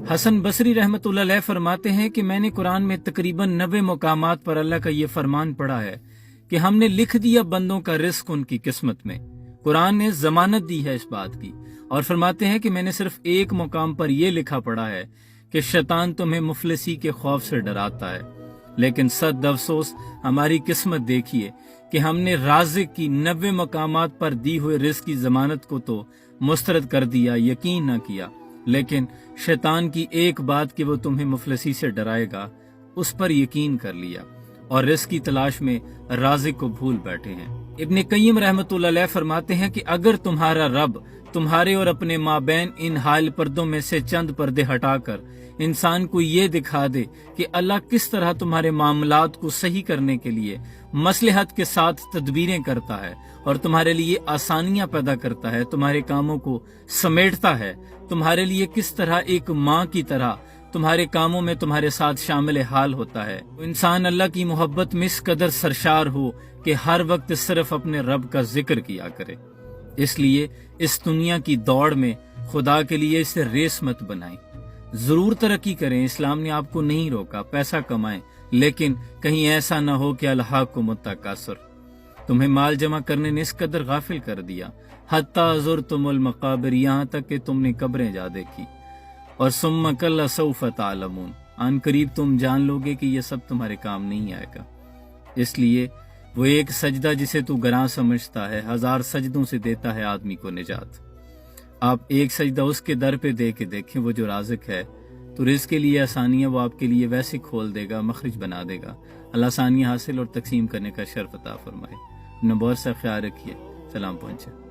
حسن بصری رحمۃ اللہ علیہ فرماتے ہیں کہ میں نے قرآن میں تقریباً 90 مقامات پر اللہ کا یہ فرمان پڑھا ہے کہ ہم نے لکھ دیا بندوں کا رزق ان کی قسمت میں۔ قرآن نے ضمانت دی ہے اس بات کی، اور فرماتے ہیں کہ میں نے صرف ایک مقام پر یہ لکھا پڑھا ہے کہ شیطان تمہیں مفلسی کے خوف سے ڈراتا ہے، لیکن صد افسوس ہماری قسمت دیکھیے کہ ہم نے رازق کی 90 مقامات پر دی ہوئے رزق کی ضمانت کو تو مسترد کر دیا، یقین نہ کیا، لیکن شیطان کی ایک بات کہ وہ تمہیں مفلسی سے ڈرائے گا اس پر یقین کر لیا اور رزق کی تلاش میں رازق کو بھول بیٹھے ہیں۔ ابن قیم رحمۃ اللہ علیہ فرماتے ہیں کہ اگر تمہارا رب تمہارے اور اپنے مابین ان حائل پردوں میں سے چند پردے ہٹا کر انسان کو یہ دکھا دے کہ اللہ کس طرح تمہارے معاملات کو صحیح کرنے کے لیے مصلحت کے ساتھ تدبیریں کرتا ہے اور تمہارے لیے آسانیاں پیدا کرتا ہے، تمہارے کاموں کو سمیٹتا ہے، تمہارے لیے کس طرح ایک ماں کی طرح تمہارے کاموں میں تمہارے ساتھ شامل حال ہوتا ہے، انسان اللہ کی محبت میں اس قدر سرشار ہو کہ ہر وقت صرف اپنے رب کا ذکر کیا کرے۔ اس لیے اس دنیا کی دوڑ میں خدا کے لیے اسے ریس مت بنائیں، ضرور ترقی کریں، اسلام نے آپ کو نہیں روکا، پیسہ کمائیں، لیکن کہیں ایسا نہ ہو کہ الہاکم التکاثر، تمہیں مال جمع کرنے نے اس قدر غافل کر دیا، حتی زرتم المقابر، یہاں تک کہ تم نے قبریں جا دیکھی، اور ثم کلا سوف تعلمون، ان قریب تم جان لوگے کہ یہ سب تمہارے کام نہیں آئے گا۔ اس لیے وہ ایک سجدہ جسے تو گراں سمجھتا ہے 1000 سجدوں سے دیتا ہے آدمی کو نجات۔ آپ ایک سجدہ اس کے در پہ دے کے دیکھیں، وہ جو رازق ہے، تو رزق کے لیے آسانیاں وہ آپ کے لیے ویسے کھول دے گا، مخرج بنا دے گا۔ اللہ آسانیاں حاصل اور تقسیم کرنے کا شرف عطا فرمائے۔ اپنا بہت سا خیال رکھیے، سلام پہنچے۔